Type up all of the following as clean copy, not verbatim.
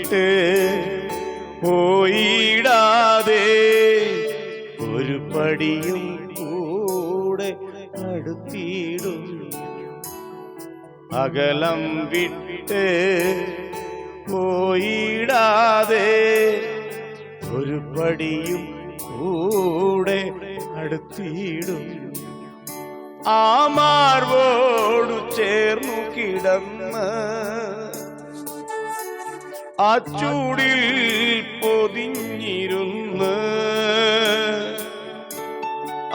വിട്ട് പോയിടാതെ ഒരു പടിയും കൂടെ അടുത്തിടും. അകലം വിട്ട് പോയിടാതെ ഒരു പടിയും കൂടെ അടുത്തിടും. ആ മാർവോടു ചേർന്നു കിടന്ന് ആ ചൂടിൽ പൊതിഞ്ഞിരുന്ന്,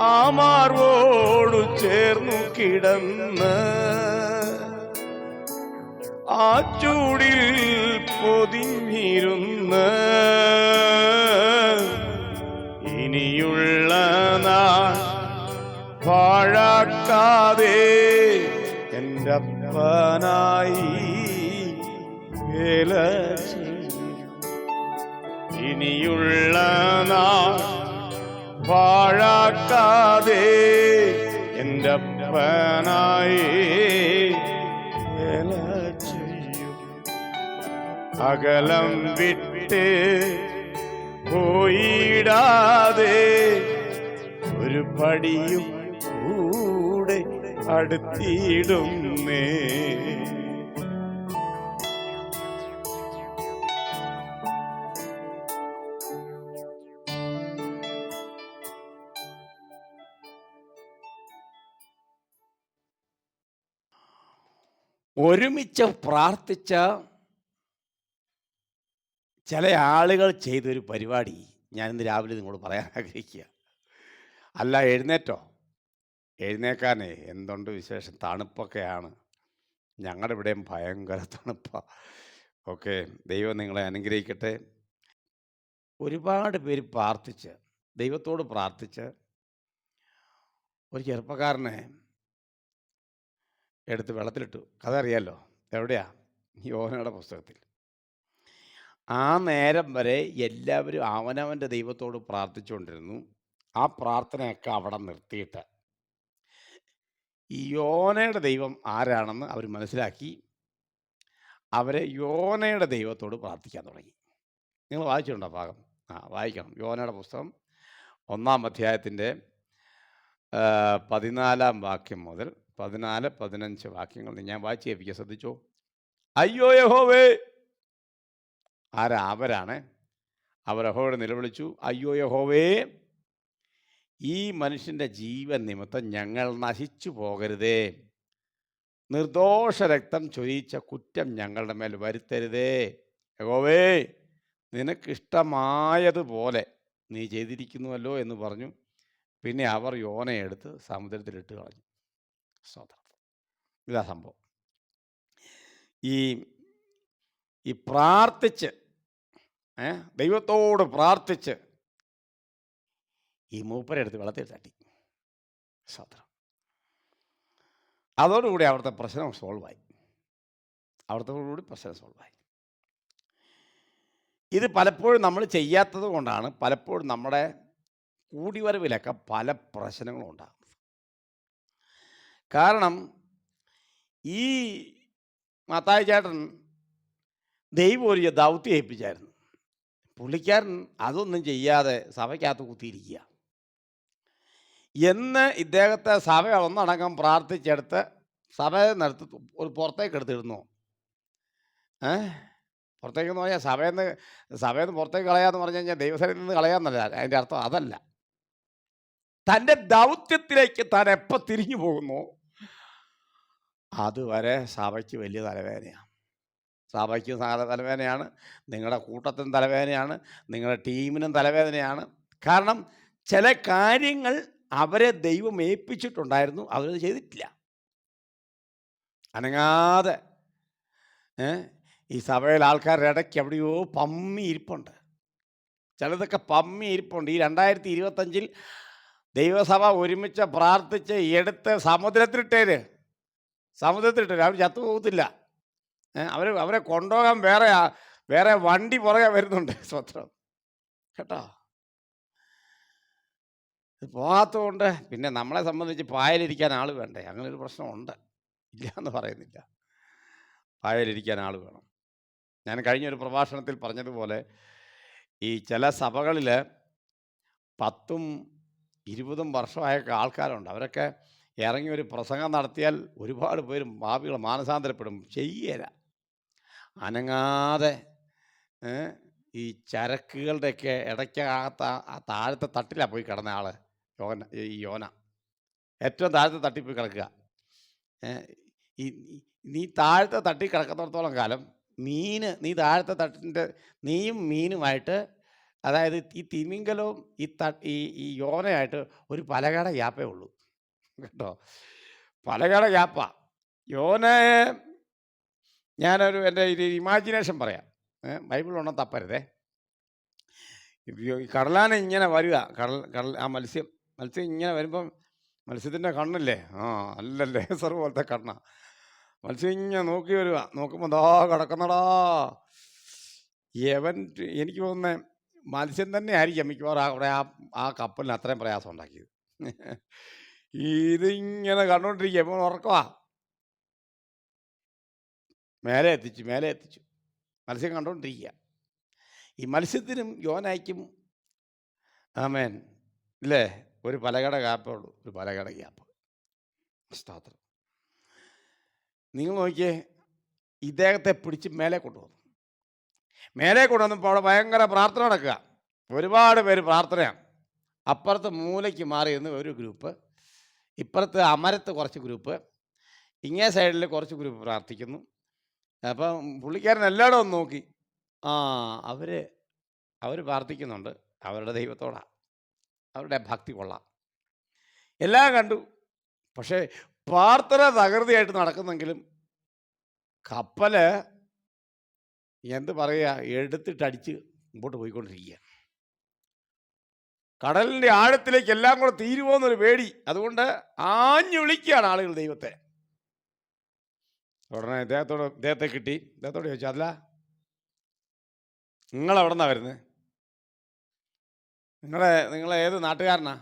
ആ മാർവോടു ചേർന്നു കിടന്ന് ആ ചൂടിൽ പൊതിഞ്ഞിരുന്ന്, ഇനിയുള്ള നാൾ പാഴാക്കാതെ എൻ്റെ അപ്പനായി വേല ചെയ്യും. ഇനിയുള്ള നാൾ പാഴാക്കാതെ എൻ്റെ അപ്പനായി വേല ചെയ്യും. അകലം വിട്ട് പോയിടാതെ ഒരു പടിയും കൂടെ അടുത്തിടുന്നേ. ഒരുമിച്ച് പ്രാർത്ഥിച്ച ചില ആളുകൾ ചെയ്തൊരു പരിപാടി ഞാനിന്ന് രാവിലെ നിങ്ങളോട് പറയാൻ ആഗ്രഹിക്കുക. അല്ല, എഴുന്നേറ്റോ? എഴുന്നേക്കാനേ എന്തുണ്ട് വിശേഷം? തണുപ്പൊക്കെയാണ്. ഞങ്ങളുടെ ഇവിടെയും ഭയങ്കര തണുപ്പാണ്. ഓക്കെ, ദൈവം നിങ്ങളെ അനുഗ്രഹിക്കട്ടെ. ഒരുപാട് പേര് പ്രാർത്ഥിച്ച്, ദൈവത്തോട് പ്രാർത്ഥിച്ച് ഒരു ചെറുപ്പക്കാരനെ എടുത്ത് വെള്ളത്തിലിട്ടു. കഥ അറിയാലോ, എവിടെയാ? യോഹന്നയുടെ പുസ്തകത്തിൽ. ആ നേരം വരെ എല്ലാവരും അവനവൻ്റെ ദൈവത്തോട് പ്രാർത്ഥിച്ചുകൊണ്ടിരുന്നു. ആ പ്രാർത്ഥനയൊക്കെ അവിടെ നിർത്തിയിട്ട് ഈ യോനയുടെ ദൈവം ആരാണെന്ന് അവർ മനസ്സിലാക്കി. അവരെ യോനയുടെ ദൈവത്തോട് പ്രാർത്ഥിക്കാൻ തുടങ്ങി. നിങ്ങൾ വായിച്ചിട്ടുണ്ടോ ഭാഗം? വായിക്കണം. യോനയുടെ പുസ്തകം 1-ാം അധ്യായത്തിൻ്റെ 14-ാം വാക്യം മുതൽ 14-15 വാക്യങ്ങൾ ഞാൻ വായിച്ച് കേൾപ്പിക്കുക, ശ്രദ്ധിച്ചോ. അയ്യോ യഹോവേ, അവരാണ്. അവർ യഹോവയോട് നിലവിളിച്ചു, അയ്യോ യഹോവേ, ഈ മനുഷ്യൻ്റെ ജീവൻ നിമിത്തം ഞങ്ങൾ നശിച്ചു പോകരുതേ. നിർദോഷ രക്തം ചൊരിയിച്ച കുറ്റം ഞങ്ങളുടെ മേൽ വരുത്തരുതേ. യഹോവേ, നിനക്കിഷ്ടമായതുപോലെ നീ ചെയ്തിരിക്കുന്നുവല്ലോ എന്ന് പറഞ്ഞു. പിന്നെ അവർ യോനയെടുത്ത് സമുദ്രത്തിലിട്ട് കളഞ്ഞു. ഇതാ സംഭവം. ഈ പ്രാർത്ഥിച്ച്, ദൈവത്തോട് പ്രാർത്ഥിച്ച് ഈ മൂപ്പരെടുത്ത് വെള്ളത്തിൽ തട്ടി. സ്വതന്ത്രം. അതോടുകൂടി അവിടുത്തെ പ്രശ്നം സോൾവായി. ഇത് പലപ്പോഴും നമ്മൾ ചെയ്യാത്തത് കൊണ്ടാണ് പലപ്പോഴും നമ്മുടെ കൂടിവരവിലൊക്കെ പല പ്രശ്നങ്ങളും ഉണ്ടാകുന്നത്. കാരണം ഈ മത്തായി ചേട്ടൻ ദൈവം ഒരു ദൗത്യം ഏൽപ്പിച്ചായിരുന്നു. പുള്ളിക്കാരൻ അതൊന്നും ചെയ്യാതെ സഭയ്ക്കകത്ത് കുത്തിയിരിക്കുക. എന്ന് ഇദ്ദേഹത്തെ സഭ ഒന്നടങ്കം പ്രാർത്ഥിച്ചെടുത്ത് സഭയെ നിർത്തി ഒരു പുറത്തേക്ക് എടുത്തിടുന്നു. പുറത്തേക്കെന്ന് പറഞ്ഞാൽ സഭയിൽ നിന്ന് പുറത്തേക്ക് കളയാന്ന് പറഞ്ഞു കഴിഞ്ഞാൽ ദൈവസഭയിൽ നിന്ന് കളയാന്നല്ല അതിൻ്റെ അർത്ഥം. അതല്ല. തൻ്റെ ദൗത്യത്തിലേക്ക് താൻ എപ്പോൾ തിരിഞ്ഞു പോകുന്നു അതുവരെ സഭയ്ക്ക് വലിയ തലവേദനയാണ്. സഭയ്ക്കും തലവേദനയാണ്, നിങ്ങളുടെ കൂട്ടത്തിനും തലവേദനയാണ്, നിങ്ങളുടെ ടീമിനും തലവേദനയാണ്. കാരണം ചില കാര്യങ്ങൾ അവരെ ദൈവം ഏൽപ്പിച്ചിട്ടുണ്ടായിരുന്നു, അവരത് ചെയ്തിട്ടില്ല. അനങ്ങാതെ ഈ സഭയിൽ ആൾക്കാരുടെ ഇടയ്ക്ക് എവിടെയോ പമ്മി ഇരിപ്പുണ്ട്. ചിലതൊക്കെ പമ്മി ഇരിപ്പുണ്ട്. ഈ 2025 ദൈവസഭ ഒരുമിച്ച് പ്രാർത്ഥിച്ച് എടുത്ത് സമുദ്രത്തിലിട്ടേര്. അവർ ചത്തുപോകത്തില്ല. അവരെ കൊണ്ടുപോകാൻ വേറെ വണ്ടി പുറകെ വരുന്നുണ്ട്. സ്വത്രം കേട്ടോ. പോകാത്തതുകൊണ്ട് പിന്നെ നമ്മളെ സംബന്ധിച്ച് പായലിരിക്കാൻ ആൾ വേണ്ടേ? അങ്ങനെ ഒരു പ്രശ്നമുണ്ട്. ഇല്ല എന്ന് പറയുന്നില്ല. പായലിരിക്കാൻ ആൾ വേണം. ഞാൻ കഴിഞ്ഞൊരു പ്രഭാഷണത്തിൽ പറഞ്ഞതുപോലെ ഈ ചില സഭകളിൽ 10ഉം 20ഉം വർഷമായ ആൾക്കാരുണ്ട്. അവരൊക്കെ ഇറങ്ങി ഒരു പ്രസംഗം നടത്തിയാൽ ഒരുപാട് പേരും പാപികൾ മാനസാന്തരപ്പെടും. ചെയ്യേല. അനങ്ങാതെ ഏ, ഈ ചരക്കുകളുടെയൊക്കെ ഇടയ്ക്കകത്ത് ആ താഴത്തെ തട്ടിലാണ് പോയി കിടന്ന ആള്. ഈ യോന ഏറ്റവും താഴത്തെ തട്ടിൽ പോയി കിടക്കുക. ഏ, ഈ നീ താഴത്തെ തട്ടി കിടക്കുന്നിടത്തോളം കാലം നീ താഴത്തെ തട്ടിൻ്റെ നീയും മീനുമായിട്ട്, അതായത് ഈ തിമിംഗലവും ഈ യോനയായിട്ട് ഒരു പലകട ഗ്യാപ്പേ ഉള്ളൂ കേട്ടോ. പലകട ഗ്യാപ്പാ. യോനയെ എൻ്റെ ഒരു ഇമാജിനേഷൻ പറയാം. ബൈബിളൊന്നും തപ്പരുതേ. ഈ കടലാന ഇങ്ങനെ വരിക, ആ മത്സ്യം ഇങ്ങനെ വരുമ്പം മത്സ്യത്തിൻ്റെ കണ്ണില്ലേ, നല്ല ലേസർ പോലത്തെ കണ്ണ. മത്സ്യം ഇങ്ങനെ നോക്കി വരിക. നോക്കുമ്പോൾ ദാ കിടക്കുന്നടാ. എനിക്ക് തോന്നുന്നത് മത്സ്യം തന്നെ ആയിരിക്കും മിക്കവാറും അവിടെ ആ കപ്പലിന് അത്രയും പ്രയാസം ഉണ്ടാക്കിയത്. ഇതിങ്ങനെ കണ്ടുകൊണ്ടിരിക്കുക. ഇപ്പോൾ ഉറക്കവാ. മേലെ എത്തിച്ചു. മത്സ്യം കണ്ടുകൊണ്ടിരിക്കുക. ഈ മത്സ്യത്തിനും യോനായ്ക്കും ആമേൻ ഇല്ലേ ഒരു പലകട ഗ്യാപ്പേ ഉള്ളൂ. ഒരു പലകട ഗ്യാപ്പ്. സ്തോത്രം. നിങ്ങൾ നോക്കിയേ, ഇദ്ദേഹത്തെ പിടിച്ച് മേലെ കൊണ്ടുവന്നപ്പോൾ അവിടെ ഭയങ്കര പ്രാർത്ഥന നടക്കുക. ഒരുപാട് പേര് പ്രാർത്ഥനയാണ്. അപ്പുറത്ത് മൂലയ്ക്ക് മാറി നിന്ന് ഒരു ഗ്രൂപ്പ്, ഇപ്പുറത്ത് അമരത്ത് കുറച്ച് ഗ്രൂപ്പ്, ഇങ്ങേ സൈഡിൽ കുറച്ച് ഗ്രൂപ്പ് പ്രാർത്ഥിക്കുന്നു. അപ്പം പുള്ളിക്കാരൻ എല്ലായിടും ഒന്ന് നോക്കി. അവർ പ്രാർത്ഥിക്കുന്നുണ്ട് അവരുടെ ദൈവത്തോടാ. അവരുടെ ഭക്തി കൊള്ളാം, എല്ലാം കണ്ടു. പക്ഷേ പ്രാർത്ഥന തകൃതിയായിട്ട് നടക്കുന്നെങ്കിലും കപ്പല് എന്ത് പറയുക, എടുത്തിട്ടടിച്ച് മുമ്പോട്ട് പോയിക്കൊണ്ടിരിക്കുക. കടലിൻ്റെ ആഴത്തിലേക്ക് എല്ലാം കൂടെ തീരുമോന്നൊരു പേടി. അതുകൊണ്ട് ആഞ്ഞു വിളിക്കുകയാണ് ആളുകൾ ദൈവത്തെ. ഉടനെ ഇദ്ദേഹത്തെ കിട്ടി. ഇദ്ദേഹത്തോട് ചോദിച്ചു, അല്ല നിങ്ങളെവിടെ നിന്നാണ് വരുന്നത്? നിങ്ങൾ ഏത് നാട്ടുകാരനാ?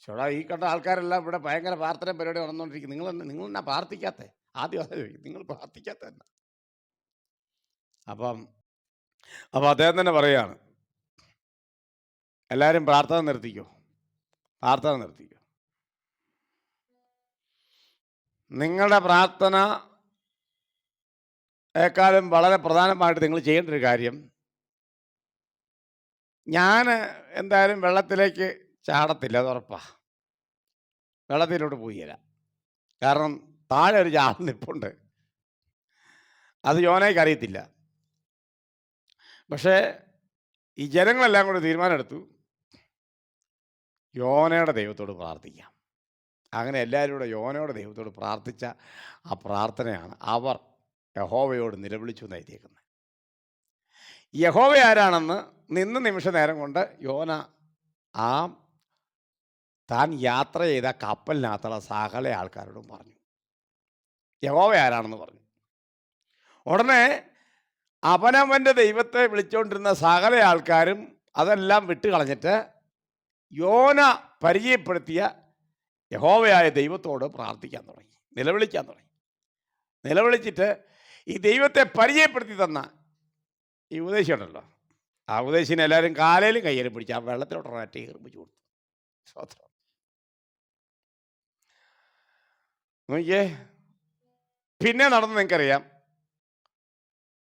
ചോടാ, ഈ കണ്ട ആൾക്കാരെല്ലാം ഇവിടെ ഭയങ്കര പ്രാർത്ഥന പരിപാടി നടന്നുകൊണ്ടിരിക്കും. നിങ്ങൾ എന്നാ പ്രാർത്ഥിക്കാത്ത? ആദ്യം അതാ ചോദിക്കും, നിങ്ങൾ പ്രാർത്ഥിക്കാത്ത എന്നാ? അപ്പം അദ്ദേഹം തന്നെ പറയുകയാണ്, എല്ലാവരും പ്രാർത്ഥന നിർത്തിക്കോ. നിങ്ങളുടെ പ്രാർത്ഥനയെക്കാളും വളരെ പ്രധാനമായിട്ട് നിങ്ങൾ ചെയ്യേണ്ട ഒരു കാര്യം, ഞാൻ എന്തായാലും വെള്ളത്തിലേക്ക് ചാടത്തില്ല, അത് ഉറപ്പാ. വെള്ളത്തിലോട്ട് പോയില്ല. കാരണം താഴെ ഒരു ചാൾ നിപ്പുണ്ട്. അത് യോനയ്ക്ക് അറിയത്തില്ല. പക്ഷേ ഈ ജനങ്ങളെല്ലാം കൂടി തീരുമാനമെടുത്തു, യോനയുടെ ദൈവത്തോട് പ്രാർത്ഥിക്കാം. അങ്ങനെ എല്ലാവരും കൂടെ യോനയുടെ ദൈവത്തോട് പ്രാർത്ഥിച്ച ആ പ്രാർത്ഥനയാണ് അവർ യഹോവയോട് നിലവിളിച്ചു എന്നെഴുതിയേക്കുന്നത്. യഹോവ ആരാണെന്ന് നിമിഷ നേരം കൊണ്ട് യോന താൻ യാത്ര ചെയ്ത കപ്പലിനകത്തുള്ള സകല ആൾക്കാരോടും പറഞ്ഞു, യഹോവ ആരാണെന്ന് പറഞ്ഞു. ഉടനെ അവനവൻ്റെ ദൈവത്തെ വിളിച്ചുകൊണ്ടിരുന്ന സകല ആൾക്കാരും അതെല്ലാം വിട്ടുകളഞ്ഞിട്ട് യോന പരിചയപ്പെടുത്തിയ യഹോവയായ ദൈവത്തോട് പ്രാർത്ഥിക്കാൻ തുടങ്ങി, നിലവിളിക്കാൻ തുടങ്ങി. നിലവിളിച്ചിട്ട് ഈ ദൈവത്തെ പരിചയപ്പെടുത്തി തന്ന ഈ ഉപദേശി ഉണ്ടല്ലോ, ആ ഉപദേശിനെ എല്ലാവരും കാലയിലും കയ്യിലും പിടിച്ച് ആ വെള്ളത്തിലോട്ട് ഒറ്റ എറിപ്പിച്ചു കൊടുത്തു. സ്വത്രം നോക്കിയേ. പിന്നെ നടന്ന് നിങ്ങൾക്കറിയാം,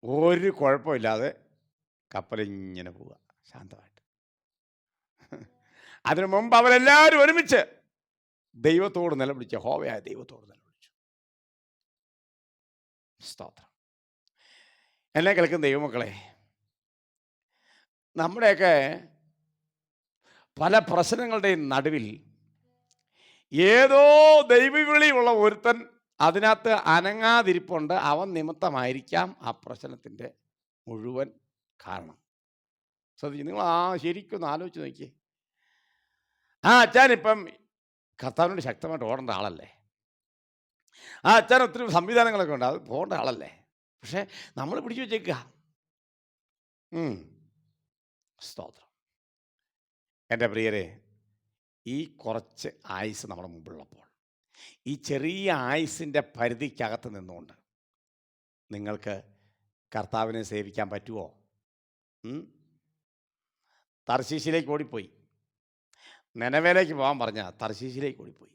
ഒരു കുഴപ്പമില്ലാതെ കപ്പലിങ്ങനെ പോവുക ശാന്തമായിട്ട്. അതിനു മുമ്പ് അവരെല്ലാവരും ഒരുമിച്ച് ദൈവത്തോട് നിലവിളിച്ച്, യഹോവയായ ദൈവത്തോട് നിലവിളിച്ചു. സ്തോത്രം. എന്നെ കേൾക്കുന്ന ദൈവമക്കളെ, നമ്മുടെയൊക്കെ പല പ്രശ്നങ്ങളുടെയും നടുവിൽ ഏതോ ദൈവവിളിയുള്ള ഒരുത്തൻ അതിനകത്ത് അനങ്ങാതിരിപ്പുണ്ട്. അവൻ നിമിത്തമായിരിക്കാം ആ പ്രശ്നത്തിൻ്റെ മുഴുവൻ കാരണം. ശ്രദ്ധിച്ചു, നിങ്ങൾ ശരിക്കൊന്ന് ആലോചിച്ച് നോക്കിയേ. അച്ഛനിപ്പം കർത്താവിനോട് ശക്തമായിട്ട് ഓടേണ്ട ആളല്ലേ, അച്ഛൻ ഒത്തിരി സംവിധാനങ്ങളൊക്കെ ഉണ്ട്, അത് പോകേണ്ട ആളല്ലേ. പക്ഷെ നമ്മൾ പിടിച്ചു വെച്ചേക്കുക. സ്തോത്രം. എൻ്റെ പ്രിയരെ, ഈ കുറച്ച് ആയുസ് നമ്മുടെ മുമ്പിലുള്ളപ്പോൾ, ഈ ചെറിയ ആയുസിൻ്റെ പരിധിക്കകത്ത് നിന്നുകൊണ്ട് നിങ്ങൾക്ക് കർത്താവിനെ സേവിക്കാൻ പറ്റുമോ? തർശീശിലേക്ക് ഓടിപ്പോയി. നിനവേലേക്ക് പോകാൻ പറഞ്ഞാൽ തർശീശിലേക്ക് ഓടിപ്പോയി.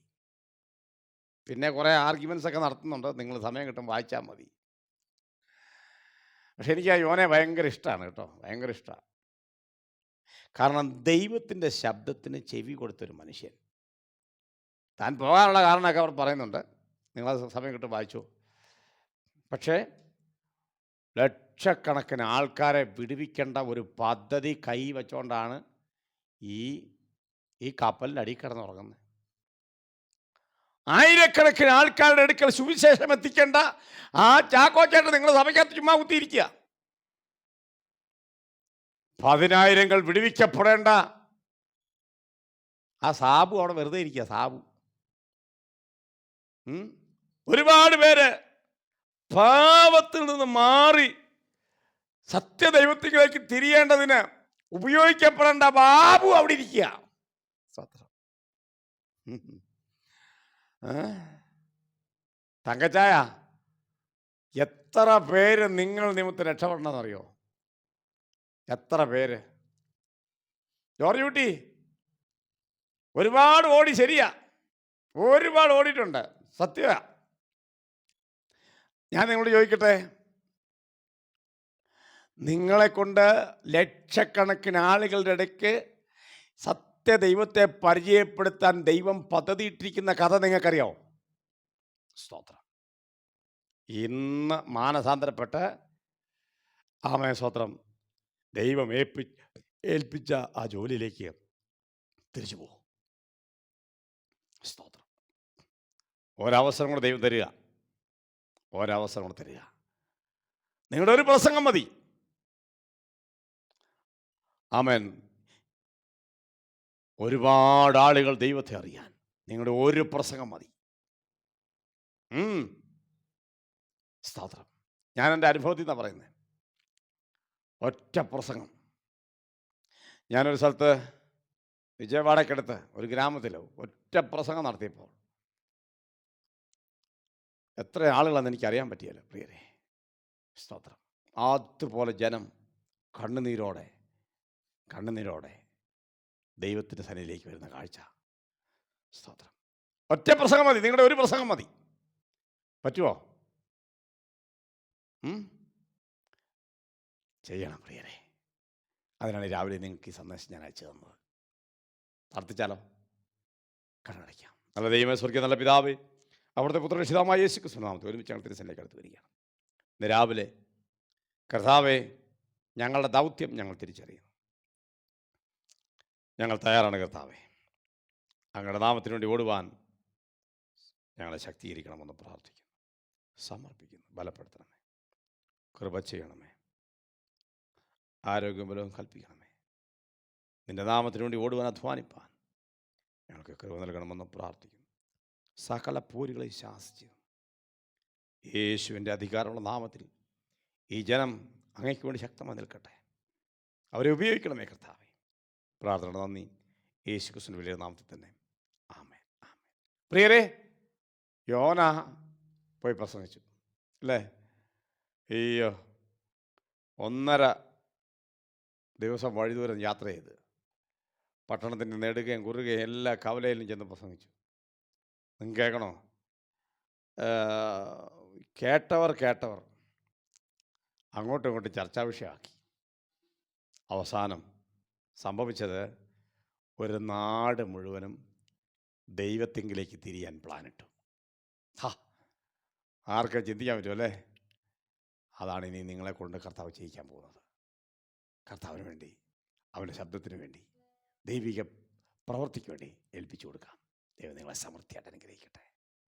പിന്നെ കുറേ ആർഗ്യുമെൻസ് ഒക്കെ നടത്തുന്നുണ്ട്, നിങ്ങൾ സമയം കിട്ടും വായിച്ചാൽ മതി. പക്ഷെ എനിക്ക് ആ യോനെ ഭയങ്കര ഇഷ്ടമാണ് കേട്ടോ, ഭയങ്കര ഇഷ്ടമാണ്. കാരണം ദൈവത്തിൻ്റെ ശബ്ദത്തിന് ചെവി കൊടുത്തൊരു മനുഷ്യൻ. താൻ പോകാനുള്ള കാരണമൊക്കെ അവർ പറയുന്നുണ്ട്, നിങ്ങൾ സമയം കിട്ടും വായിച്ചു. പക്ഷേ ലക്ഷക്കണക്കിന് ആൾക്കാരെ വിടുവിക്കേണ്ട ഒരു പദ്ധതി കൈ വെച്ചുകൊണ്ടാണ് ഈ കപ്പലിൻ്റെ അടിയിൽ കിടന്നുറങ്ങുന്നത്. ആയിരക്കണക്കിന് ആൾക്കാരുടെ അടുക്കൽ സുവിശേഷം എത്തിക്കേണ്ട ആ ചാക്കോച്ചേട്ടൻ നിങ്ങൾ സഭയ്ക്കകത്ത് ചുമ്മാ കുത്തിയിരിക്കുക. 10,000 വിടുവിക്കപ്പെടേണ്ട ആ സാബു അവിടെ വെറുതെ ഇരിക്കുക. സാബു ഒരുപാട് പേര് പാപത്തിൽ നിന്ന് മാറി സത്യദൈവത്തിലേക്ക് തിരിയേണ്ടതിന് ഉപയോഗിക്കപ്പെടേണ്ട ബാബു അവിടെ ഇരിക്കുക. തങ്കച്ചായ, എത്ര പേര് നിങ്ങൾ നിമിത്തം രക്ഷപ്പെടണമെന്നറിയോ? എത്ര പേര്? ജോർജ് കുട്ടി ഒരുപാട് ഓടി, ശരിയാ, ഒരുപാട് ഓടിയിട്ടുണ്ട്, സത്യമാ. ഞാൻ നിങ്ങളോട് ചോദിക്കട്ടെ, നിങ്ങളെക്കൊണ്ട് ലക്ഷക്കണക്കിന് ആളുകളുടെ ഇടയ്ക്ക് സത്യദൈവത്തെ പരിചയപ്പെടുത്താൻ ദൈവം പദ്ധതിയിട്ടിരിക്കുന്ന കഥ നിങ്ങൾക്കറിയാമോ? സ്തോത്രം. ഇന്ന് മാനസാന്തരപ്പെട്ട് ആമേൻ സ്തോത്രം, ദൈവം ഏൽപ്പിച്ച ആ ജോലിയിലേക്ക് തിരിച്ചു പോകും. സ്തോത്രം. ഒരവസരം കൂടെ ദൈവം തരിക, ഒരവസരം കൂടെ തരിക. നിങ്ങളുടെ ഒരു പ്രസംഗം മതി. ആമേൻ. ഒരുപാട് ആളുകൾ ദൈവത്തെ അറിയാൻ നിങ്ങളുടെ ഒരു പ്രസംഗം മതി. സ്തോത്രം. ഞാൻ എൻ്റെ അനുഭവത്തിൽ നിന്നാണ് പറയുന്നത്. ഒറ്റ പ്രസംഗം. ഞാനൊരു സ്ഥലത്ത് വിജയവാഡയ്ക്കടുത്ത് ഒരു ഗ്രാമത്തിൽ ഒറ്റ പ്രസംഗം നടത്തിയപ്പോൾ എത്ര ആളുകളാണെന്ന് എനിക്കറിയാൻ പറ്റിയല്ലോ പ്രിയരെ. സ്തോത്രം. അതുപോലെ ജനം കണ്ണുനീരോടെ ദൈവത്തിൻ്റെ സന്നിധിയിലേക്ക് വരുന്ന കാഴ്ച. സ്തോത്രം. ഒറ്റ പ്രസംഗം മതി, നിങ്ങളുടെ ഒരു പ്രസംഗം മതി. പറ്റുമോ? ചെയ്യണം പ്രിയരെ. അതിനാണ് രാവിലെ നിങ്ങൾക്ക് ഈ സന്ദേശം ഞാൻ അയച്ചു തന്നത്. പ്രാർത്ഥിച്ചാലോ? കണ്ണടയ്ക്കാം. നല്ല ദൈവമേ, സ്വർഗ്ഗീയ നല്ല പിതാവേ, അവിടുത്തെ പുത്രരക്ഷിതാവായ യേശു ക്രിസ്തുവിന്റെ നാമത്തിൽ ഒരുമിച്ച് ഞങ്ങൾ തിരുസന്നിധിയിലേക്ക് അടുത്ത് വരികയാണ്. ഇന്ന് രാവിലെ കർത്താവേ, ഞങ്ങളുടെ ദൗത്യം ഞങ്ങൾ തിരിച്ചറിയുന്നു. ഞങ്ങൾ തയ്യാറാണ് കർത്താവേ. അങ്ങയുടെ നാമത്തിന് വേണ്ടി ഓടുവാൻ ഞങ്ങളെ ശക്തീകരിക്കണമെന്ന് പ്രാർത്ഥിക്കുന്നു, സമർപ്പിക്കുന്നു. ബലപ്പെടുത്തണമേ, കൃപ ചെയ്യണമേ, ആരോഗ്യം ബലവും കൽപ്പിക്കണമേ. നിൻ്റെ നാമത്തിന് വേണ്ടി ഓടുവാൻ, അധ്വാനിപ്പാൻ ഞങ്ങൾക്ക് കൃപ നൽകണമെന്ന് പ്രാർത്ഥിക്കുന്നു. സകല പോരുകളെ ശാസിച്ച് യേശുവിൻ്റെ അധികാരമുള്ള നാമത്തിൽ ഈ ജനം അങ്ങയ്ക്ക് വേണ്ടി ശക്തമായി നിൽക്കട്ടെ. അവരെ ഉപയോഗിക്കണമേ കർത്താവേ. പ്രാർത്ഥന നന്ദി യേശു ക്രിസ്തുവിൻ്റെ വലിയ നാമത്തിൽ തന്നെ. ആമേൻ, ആമേൻ. പ്രിയരെ, യോന പോയി പ്രസംഗിച്ചു അല്ലേ? ഈ 1.5 ദിവസം വഴിദൂരം യാത്ര ചെയ്ത് പട്ടണത്തിൻ്റെ നെടുകയും കുറുകയും എല്ലാ കവലയിലും ചെന്ന് പ്രസംഗിച്ചു. നിങ്ങൾക്ക് കേൾക്കണോ? കേട്ടവർ അങ്ങോട്ടും ഇങ്ങോട്ടും ചർച്ചാ വിഷയമാക്കി. അവസാനം സംഭവിച്ചത്, ഒരു നാട് മുഴുവനും ദൈവത്തിങ്കിലേക്ക് തിരിയാൻ പ്ലാനിട്ടു. ആർക്കും ചിന്തിക്കാൻ പറ്റുമല്ലേ? അതാണ് ഇനി നിങ്ങളെ കൊണ്ട് കർത്താവ് ചെയ്യിക്കാൻ പോകുന്നത്. കർത്താവിന് വേണ്ടി, അവൻ്റെ ശബ്ദത്തിന് വേണ്ടി, ദൈവിക പ്രവൃത്തിക്ക് വേണ്ടി ഏൽപ്പിച്ചു കൊടുക്കാം. ദൈവം നിങ്ങളെ സമൃദ്ധിയായിട്ട് അനുഗ്രഹിക്കട്ടെ.